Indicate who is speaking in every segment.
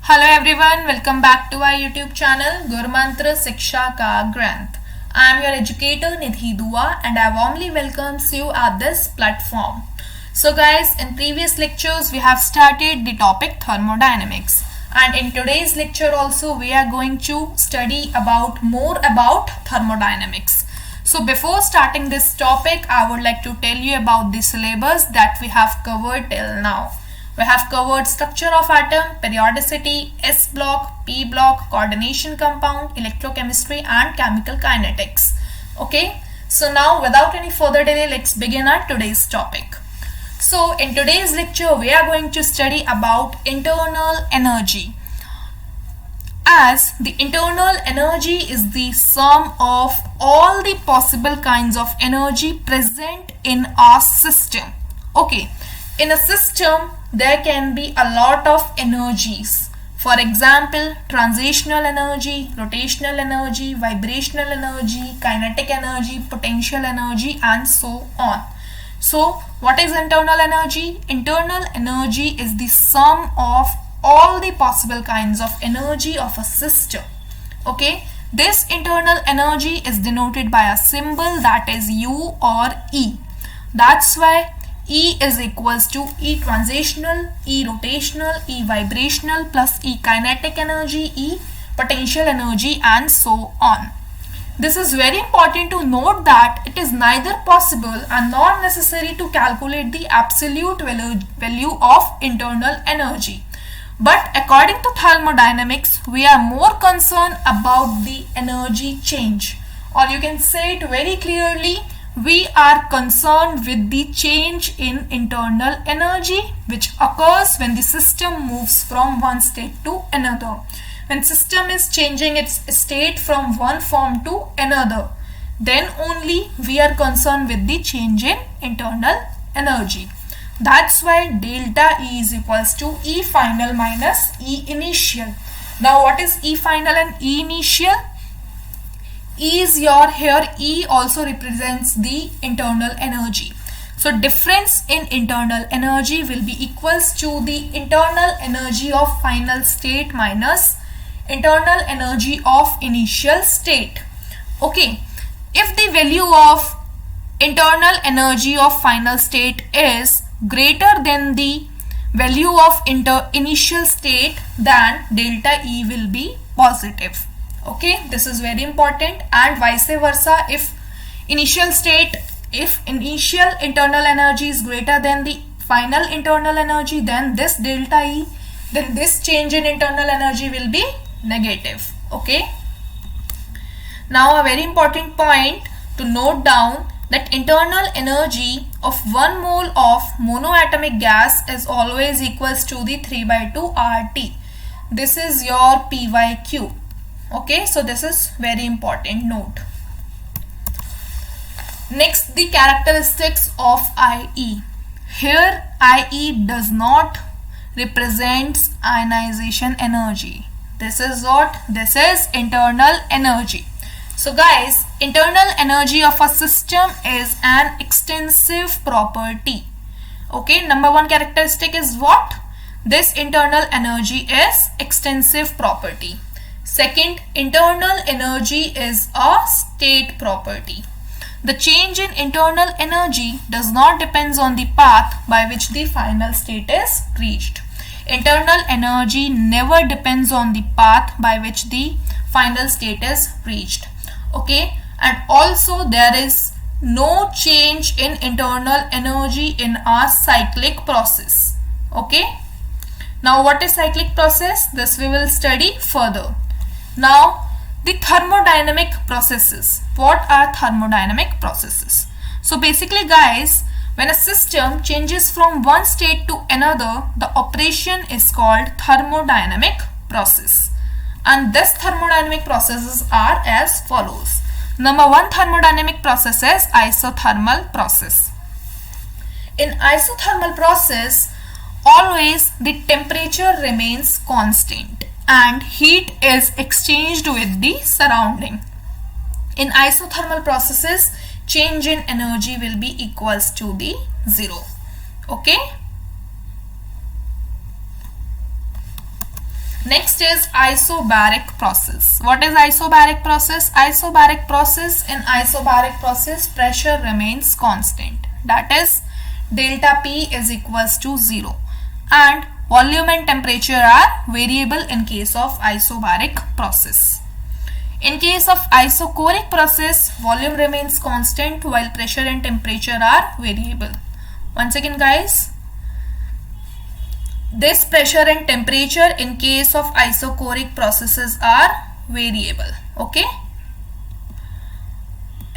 Speaker 1: Hello everyone, welcome back to our YouTube channel Gurmantra Siksha Ka Granth. I am your educator Nidhi Dua and I warmly welcomes you at this platform. So guys, in previous lectures we have started the topic thermodynamics, and in today's lecture also we are going to study more about thermodynamics. So before starting this topic, I would like to tell you about the syllabus that we have covered till now. We have covered structure of atom, periodicity, S block, P block, coordination compound, electrochemistry and chemical kinetics. Okay, so now without any further delay, let's begin our today's topic. So in today's lecture, we are going to study about internal energy. As the internal energy is the sum of all the possible kinds of energy present in our system. Okay, in a system there can be a lot of energies. For example, translational energy, rotational energy, vibrational energy, kinetic energy, potential energy and so on. So what is internal energy? Internal energy is the sum of all the possible kinds of energy of a system. Okay, this internal energy is denoted by a symbol that is U or E. That's why E is equals to E translational, E rotational, E vibrational plus E kinetic energy, E potential energy and so on. This is very important to note that it is neither possible and nor necessary to calculate the absolute value of internal energy. But according to thermodynamics, we are more concerned about the energy change, or you can say it very clearly, we are concerned with the change in internal energy which occurs when the system moves from one state to another. When system is changing its state from one form to another, then only we are concerned with the change in internal energy. That's why delta E is equals to E final minus E initial. Now what is E final and E initial? E is here E also represents the internal energy. So difference in internal energy will be equals to the internal energy of final state minus internal energy of initial state. Okay, if the value of internal energy of final state is greater than the value of initial state, then delta E will be positive. Okay, this is very important, and vice versa. If initial internal energy is greater than the final internal energy, then this delta E, then this change in internal energy will be negative. Okay, now a very important point to note down, that internal energy of 1 mole of monoatomic gas is always equals to the 3/2 RT. This is your PYQ. Okay, so this is very important note. Next, the characteristics of IE. Here IE does not represents ionization energy. This is what? This is internal energy. So guys, internal energy of a system is an extensive property. Okay, number one characteristic is what? This internal energy is extensive property. Second, internal energy is a state property. The change in internal energy does not depend on the path by which the final state is reached. Internal energy never depends on the path by which the final state is reached. Okay, and also there is no change in internal energy in our cyclic process. Okay, now what is cyclic process? This we will study further. Now the thermodynamic processes. What are thermodynamic processes? So basically guys, when a system changes from one state to another, the operation is called thermodynamic process. And this thermodynamic processes are as follows. Number one thermodynamic process is isothermal process. In isothermal process, always the temperature remains constant and heat is exchanged with the surrounding. In isothermal processes, change in energy will be equals to the 0. Okay. Next is isobaric process. What is isobaric process? Isobaric process, in isobaric process pressure remains constant, that is delta P is equals to 0, and volume and temperature are variable in case of isobaric process. In case of isochoric process, volume remains constant while pressure and temperature are variable. Once again guys, this pressure and temperature in case of isochoric processes are variable. Okay.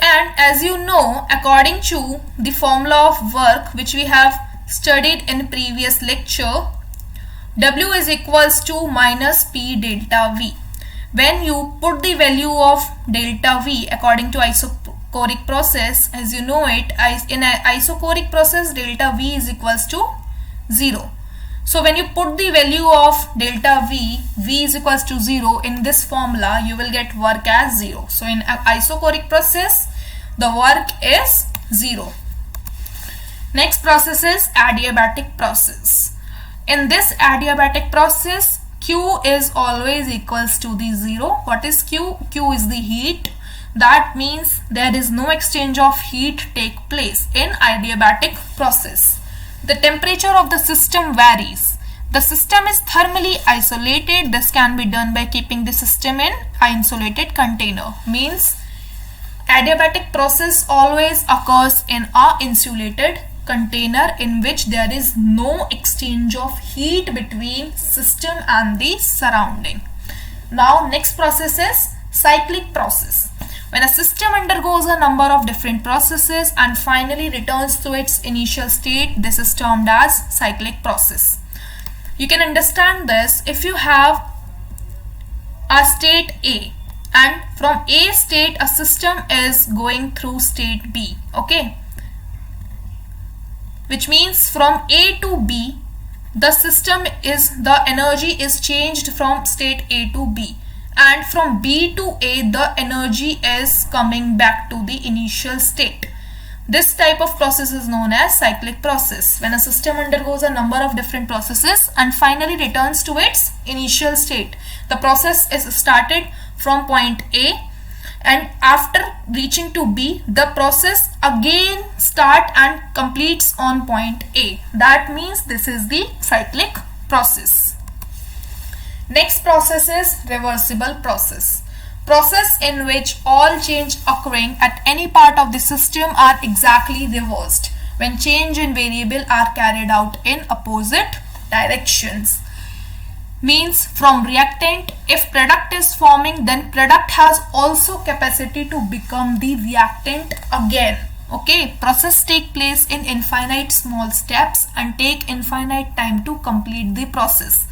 Speaker 1: And as you know, according to the formula of work which we have studied in previous lecture, W is equals to minus P delta V. When you put the value of delta V according to isochoric process, as you know it, in an isochoric process delta V is equals to 0. So when you put the value of delta V, V is equals to 0 in this formula, you will get work as 0. So in isochoric process, the work is 0. Next process is adiabatic process. In this adiabatic process, Q is always equals to the 0. What is Q? Q is the heat. That means there is no exchange of heat take place in adiabatic process. The temperature of the system varies. The system is thermally isolated. This can be done by keeping the system in an insulated container. Means adiabatic process always occurs in an insulated container in which there is no exchange of heat between system and the surrounding. Now next process is cyclic process. When a system undergoes a number of different processes and finally returns to its initial state, this is termed as cyclic process. You can understand this if you have a state A, and from A state a system is going through state B, okay, which means from A to B the energy is changed from state A to B, and from B to A the energy is coming back to the initial state. This type of process is known as cyclic process, when a system undergoes a number of different processes and finally returns to its initial state. The process is started from point A, and after reaching to B, the process again start and completes on point A. That means this is the cyclic process. Next process is reversible process. Process in which all change occurring at any part of the system are exactly reversed when change in variable are carried out in opposite directions. Means from reactant, if product is forming, then product has also capacity to become the reactant again. Okay, process take place in infinite small steps and take infinite time to complete the process.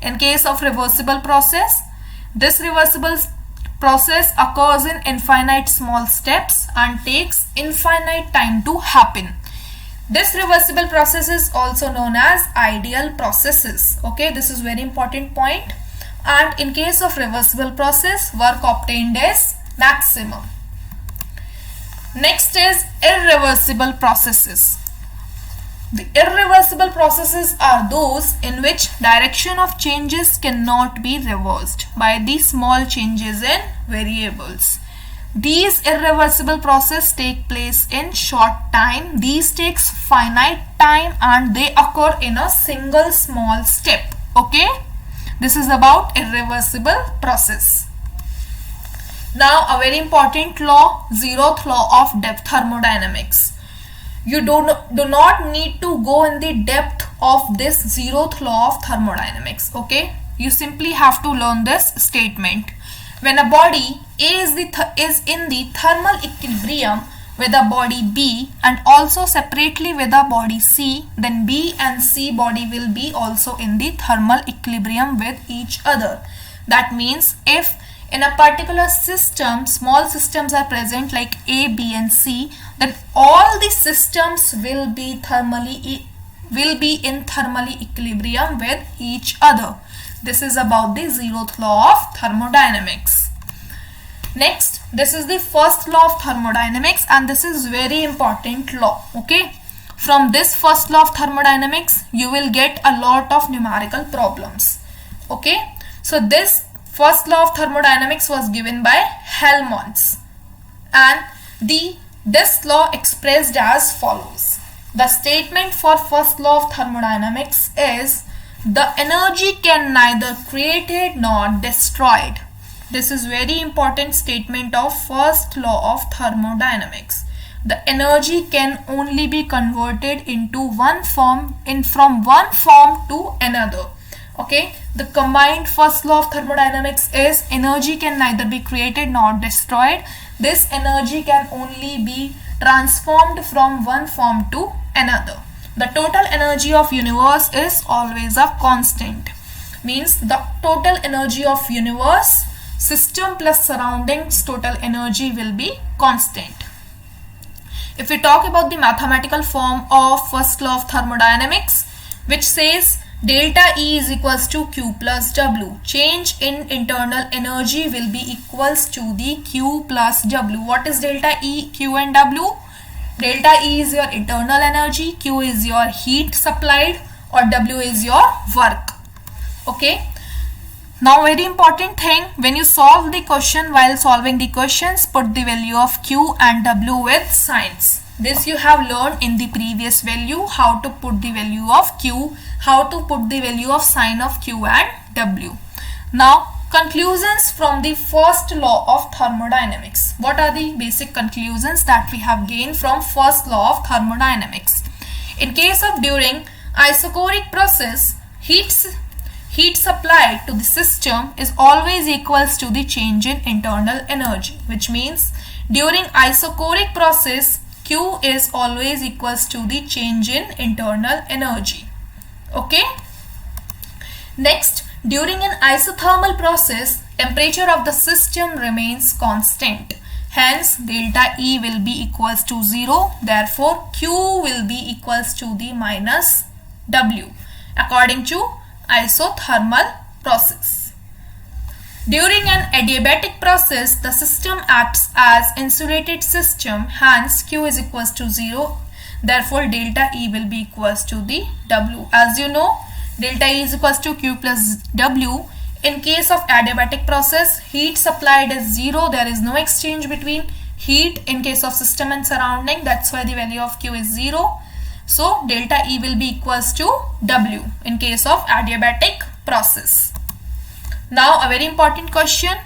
Speaker 1: In case of reversible process, this reversible process occurs in infinite small steps and takes infinite time to happen. This reversible process is also known as ideal processes. Okay, this is very important point. And in case of reversible process, work obtained is maximum. Next is irreversible processes. The irreversible processes are those in which direction of changes cannot be reversed by the small changes in variables. These irreversible processes take place in short time. These takes finite time and they occur in a single small step. Okay, this is about irreversible process. Now a very important law, zeroth law of depth thermodynamics. You do not need to go in the depth of this zeroth law of thermodynamics. Okay, you simply have to learn this statement. When a body A is in the thermal equilibrium with a body B and also separately with a body C, then B and C body will be also in the thermal equilibrium with each other. That means if in a particular system small systems are present like A, B and C, then all the systems will be in thermally equilibrium with each other. This is about the zeroth law of thermodynamics. Next, this is the first law of thermodynamics and this is very important law. Okay, from this first law of thermodynamics you will get a lot of numerical problems. Okay, So this first law of thermodynamics was given by Helmholtz, and this law expressed as follows. The statement for first law of thermodynamics is the energy can neither created nor destroyed. This is very important statement of first law of thermodynamics. The energy can only be converted into one form from one form to another. Okay, the combined first law of thermodynamics is energy can neither be created nor destroyed. This energy can only be transformed from one form to another. The total energy of universe is always a constant. Means the total energy of universe, system plus surroundings total energy will be constant. If we talk about the mathematical form of first law of thermodynamics, which says delta E is equals to Q plus W. Change in internal energy will be equals to the Q plus W. What is delta E, Q and W? Delta E is your internal energy, Q is your heat supplied, or W is your work. Okay. Now very important thing, when you solve the question, while solving the questions, put the value of Q and W with signs. This you have learned in the previous value, how to put the value of Q, how to put the value of sign of Q and W. Now conclusions from the first law of thermodynamics. What are the basic conclusions that we have gained from first law of thermodynamics? In case of during isochoric process, heat supplied to the system is always equals to the change in internal energy, which means during isochoric process Q is always equals to the change in internal energy. Okay. Next, during an isothermal process, temperature of the system remains constant. Hence, delta E will be equals to 0. Therefore, Q will be equals to the minus W according to isothermal process. During an adiabatic process, the system acts as insulated system. Hence, Q is equals to 0. Therefore, delta E will be equals to the W. As you know, delta E is equals to Q plus W. In case of adiabatic process, heat supplied is 0. There is no exchange between heat in case of system and surrounding. That's why the value of Q is 0. So, delta E will be equals to W in case of adiabatic process. Now, a very important question.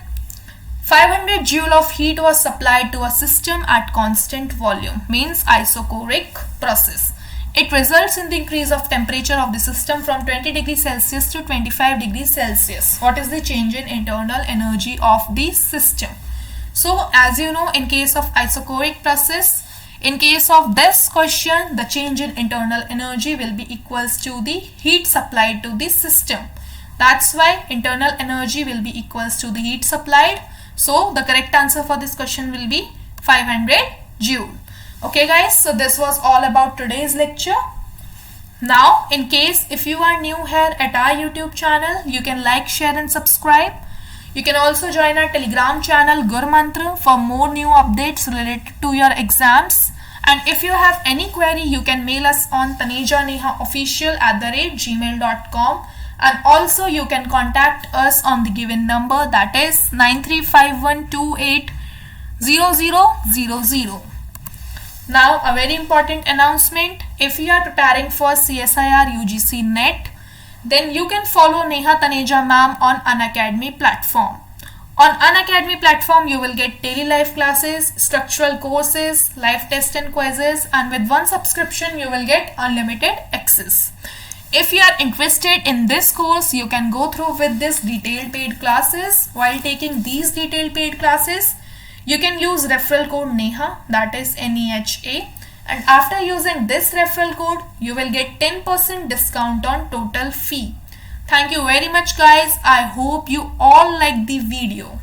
Speaker 1: 500 joule of heat was supplied to a system at constant volume, means isochoric process. It results in the increase of temperature of the system from 20 degrees Celsius to 25 degrees Celsius. What is the change in internal energy of the system? So, as you know, in case of isochoric process, in case of this question, the change in internal energy will be equals to the heat supplied to the system. That's why internal energy will be equals to the heat supplied. So the correct answer for this question will be 500 joule. Okay guys, so this was all about today's lecture. Now in case if you are new here at our YouTube channel, you can like, share and subscribe. You can also join our Telegram channel Gurmantra for more new updates related to your exams. And if you have any query, you can mail us on tanejanehaofficial@gmail.com. And also you can contact us on the given number, that is 9351280000. Now a very important announcement. If you are preparing for CSIR UGC NET, then you can follow Neha Taneja ma'am on Unacademy platform. On Unacademy platform, you will get daily live classes, structural courses, live tests and quizzes, and with one subscription, you will get unlimited access. If you are interested in this course, you can go through with this detailed paid classes. While taking these detailed paid classes, you can use referral code NEHA, that is NEHA. And after using this referral code, you will get 10% discount on total fee. Thank you very much guys. I hope you all like the video.